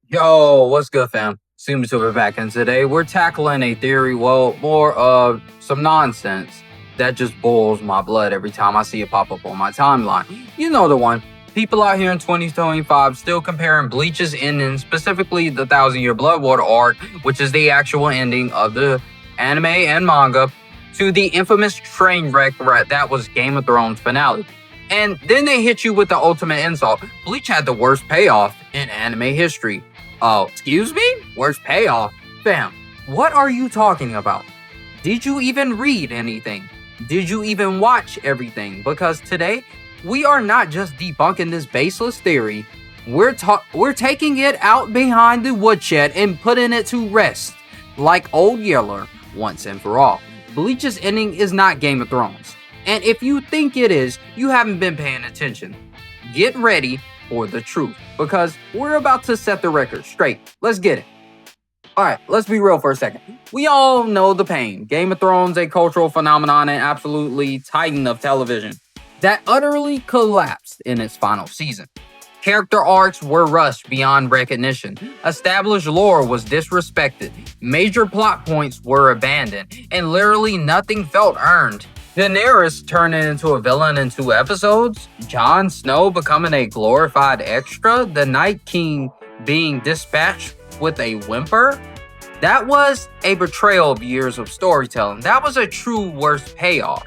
Yo, what's good, fam? Seemlytuber back, and today we're tackling a theory, well, more of some nonsense that just boils my blood every time I see it pop up on my timeline. You know the one. People out here in 2025 still comparing Bleach's ending, specifically the Thousand Year Blood Water arc, which is the actual ending of the anime and manga, to the infamous train wreck that was Game of Thrones finale. And then they hit you with the ultimate insult. Bleach had the worst payoff in anime history. Oh, excuse me? Worst payoff? Fam, what are you talking about? Did you even read anything? Did you even watch everything? Because today, we are not just debunking this baseless theory. We're taking it out behind the woodshed and putting it to rest. Like Old Yeller, once and for all. Bleach's ending is not Game of Thrones. And if you think it is, you haven't been paying attention. Get ready for the truth, because we're about to set the record straight. Let's get it. Alright, let's be real for a second. We all know the pain. Game of Thrones, a cultural phenomenon and absolutely titan of television that utterly collapsed in its final season. Character arcs were rushed beyond recognition. Established lore was disrespected. Major plot points were abandoned, and literally nothing felt earned. Daenerys turning into a villain in 2 episodes, Jon Snow becoming a glorified extra, the Night King being dispatched with a whimper. That was a betrayal of years of storytelling. That was a true worst payoff.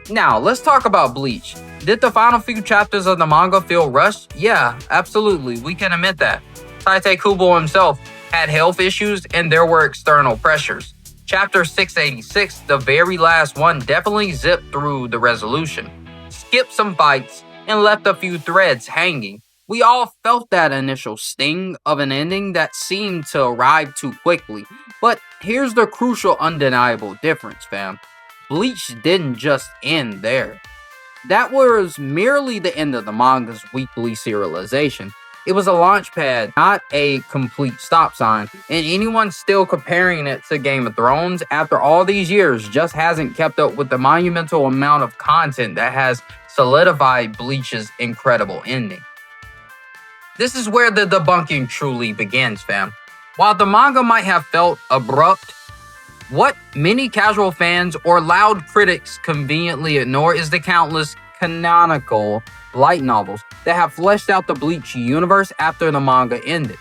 Now, let's talk about Bleach. Did the final few chapters of the manga feel rushed? Yeah, absolutely, we can admit that. Tite Kubo himself had health issues and there were external pressures. Chapter 686, the very last one, definitely zipped through the resolution, skipped some fights, and left a few threads hanging. We all felt that initial sting of an ending that seemed to arrive too quickly. But here's the crucial, undeniable difference, fam. Bleach didn't just end there. That was merely the end of the manga's weekly serialization. It was a launch pad, not a complete stop sign, and anyone still comparing it to Game of Thrones after all these years just hasn't kept up with the monumental amount of content that has solidified Bleach's incredible ending. This is where the debunking truly begins, fam. While the manga might have felt abrupt, what many casual fans or loud critics conveniently ignore is the countless canonical light novels that have fleshed out the Bleach universe after the manga ended.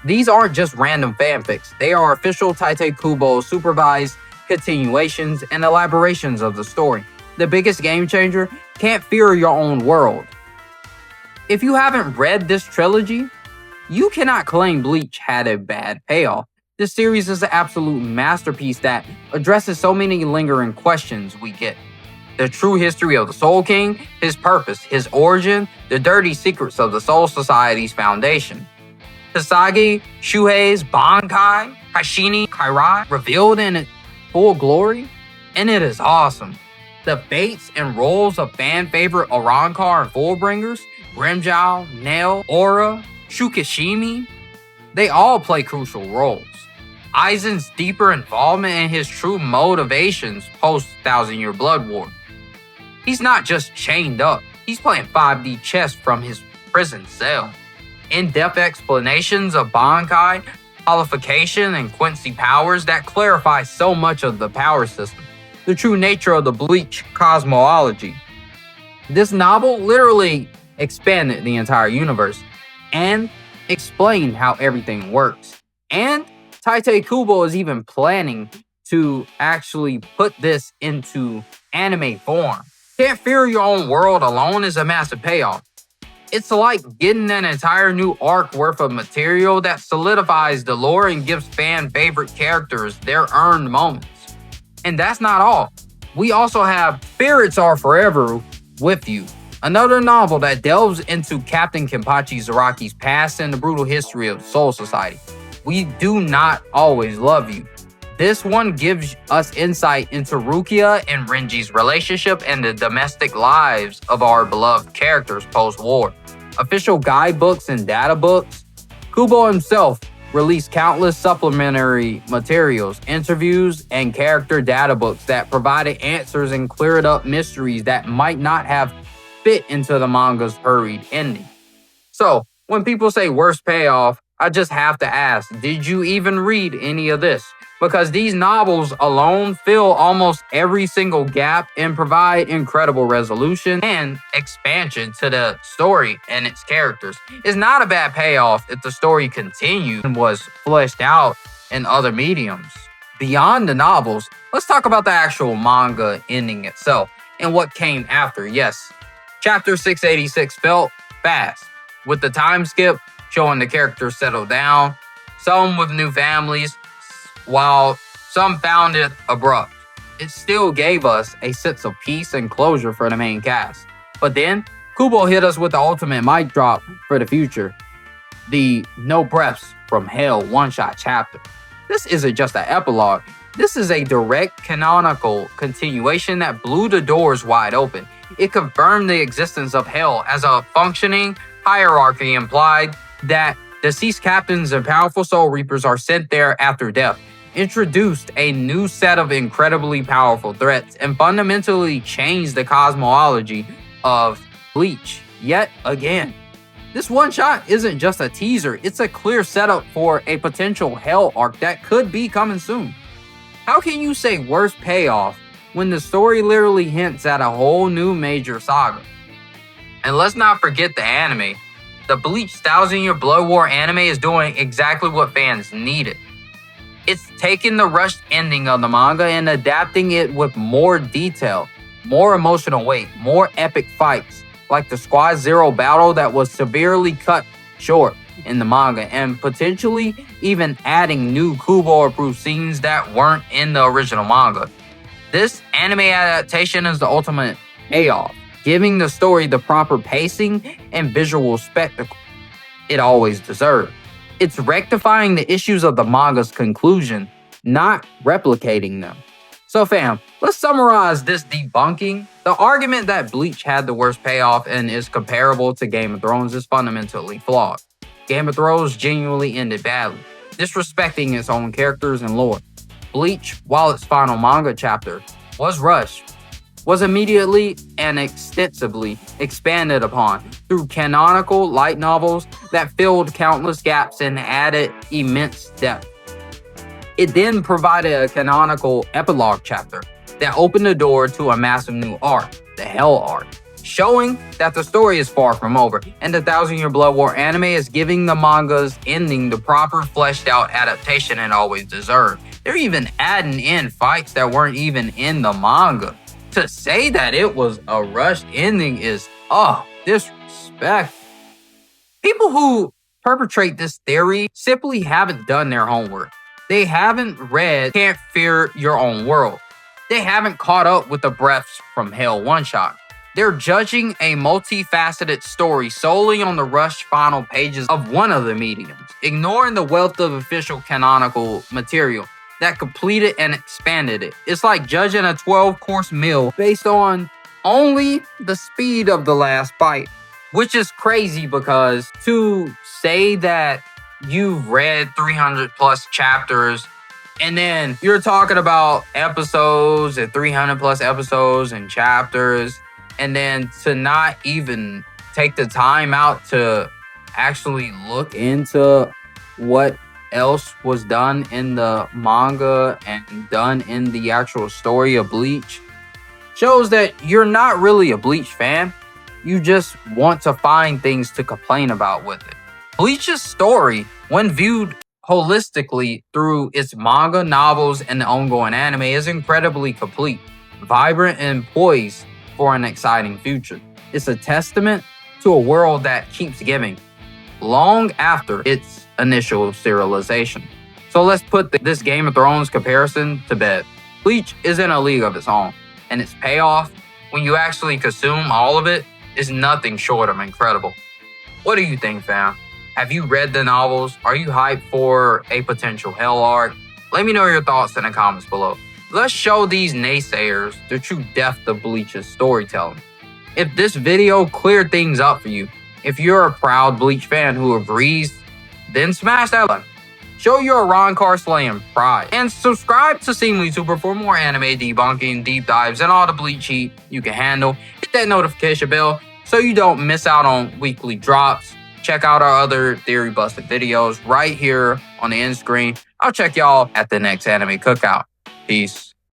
These aren't just random fanfics, they are official Tite Kubo supervised continuations and elaborations of the story. The biggest game changer: can't fear your own world. If you haven't read this trilogy, you cannot claim Bleach had a bad payoff. This series is an absolute masterpiece that addresses so many lingering questions we get. The true history of the Soul King, his purpose, his origin, the dirty secrets of the Soul Society's foundation. Hisagi, Shuhei's Bankai, Hashini, Kairai, revealed in its full glory, and it is awesome. The fates and roles of fan favorite Arankar and Fullbringers, Grimjow, Nail, Aura, Shukishimi, they all play crucial roles. Aizen's deeper involvement in his true motivations post Thousand Year Blood War. He's not just chained up, he's playing 5D chess from his prison cell. In-depth explanations of Bankai, qualification, and Quincy powers that clarify so much of the power system, the true nature of the Bleach cosmology. This novel literally expanded the entire universe and explained how everything works. And Tite Kubo is even planning to actually put this into anime form. Can't fear your own world alone is a massive payoff. It's like getting an entire new arc worth of material that solidifies the lore and gives fan favorite characters their earned moments. And that's not all. We also have Spirits Are Forever With You, another novel that delves into Captain Kenpachi Zaraki's past and the brutal history of the Soul Society. We do not always love you. This one gives us insight into Rukia and Renji's relationship and the domestic lives of our beloved characters post-war. Official guidebooks and data books. Kubo himself released countless supplementary materials, interviews, and character data books that provided answers and cleared up mysteries that might not have fit into the manga's hurried ending. So, when people say worst payoff, I just have to ask, did you even read any of this? Because these novels alone fill almost every single gap and provide incredible resolution and expansion to the story and its characters. It's not a bad payoff if the story continued and was fleshed out in other mediums. Beyond the novels, let's talk about the actual manga ending itself and what came after. Yes, chapter 686 felt fast, with the time skip showing the characters settle down, some with new families, while some found it abrupt. It still gave us a sense of peace and closure for the main cast. But then, Kubo hit us with the ultimate mic drop for the future. The No Breaths from Hell one-shot chapter. This isn't just an epilogue. This is a direct canonical continuation that blew the doors wide open. It confirmed the existence of Hell as a functioning hierarchy, implied that deceased captains and powerful soul reapers are sent there after death, introduced a new set of incredibly powerful threats, and fundamentally changed the cosmology of Bleach yet again. This one shot isn't just a teaser, it's a clear setup for a potential Hell arc that could be coming soon. How can you say worst payoff when the story literally hints at a whole new major saga? And let's not forget the anime. The Bleach 1000-Year Blood War anime is doing exactly what fans needed. It's taking the rushed ending of the manga and adapting it with more detail, more emotional weight, more epic fights, like the Squad Zero battle that was severely cut short in the manga, and potentially even adding new Kubo-approved scenes that weren't in the original manga. This anime adaptation is the ultimate payoff, giving the story the proper pacing and visual spectacle it always deserved. It's rectifying the issues of the manga's conclusion, not replicating them. So fam, let's summarize this debunking. The argument that Bleach had the worst payoff and is comparable to Game of Thrones is fundamentally flawed. Game of Thrones genuinely ended badly, disrespecting its own characters and lore. Bleach, while its final manga chapter was rushed, was immediately and extensively expanded upon through canonical light novels that filled countless gaps and added immense depth. It then provided a canonical epilogue chapter that opened the door to a massive new arc, the Hell arc, showing that the story is far from over, and the 1000-Year Blood War anime is giving the manga's ending the proper fleshed out adaptation it always deserved. They're even adding in fights that weren't even in the manga. To say that it was a rushed ending is, disrespectful. People who perpetrate this theory simply haven't done their homework. They haven't read Can't Fear Your Own World. They haven't caught up with the Breaths from Hell one-shot. They're judging a multifaceted story solely on the rushed final pages of one of the mediums, ignoring the wealth of official canonical material that completed and expanded it. It's like judging a 12-course meal based on only the speed of the last bite, which is crazy because to say that you've read 300 plus chapters and then you're talking about episodes and 300 plus episodes and chapters, and then to not even take the time out to actually look into what else was done in the manga and done in the actual story of Bleach shows that you're not really a Bleach fan. You just want to find things to complain about with it. Bleach's story, when viewed holistically through its manga, novels, and the ongoing anime, is incredibly complete, vibrant, and poised for an exciting future. It's a testament to a world that keeps giving, long after its initial serialization. So let's put this Game of Thrones comparison to bed. Bleach is in a league of its own, and its payoff, when you actually consume all of it, is nothing short of incredible. What do you think, fam? Have you read the novels? Are you hyped for a potential Hell arc? Let me know your thoughts in the comments below. Let's show these naysayers the true depth of Bleach's storytelling. If this video cleared things up for you, if you're a proud Bleach fan who agrees, then smash that button. Show your Roncar slaying pride. And subscribe to Seemlytuber for more anime debunking, deep dives, and all the Bleach heat you can handle. Hit that notification bell so you don't miss out on weekly drops. Check out our other Theory Busted videos right here on the end screen. I'll check y'all at the next anime cookout. Peace.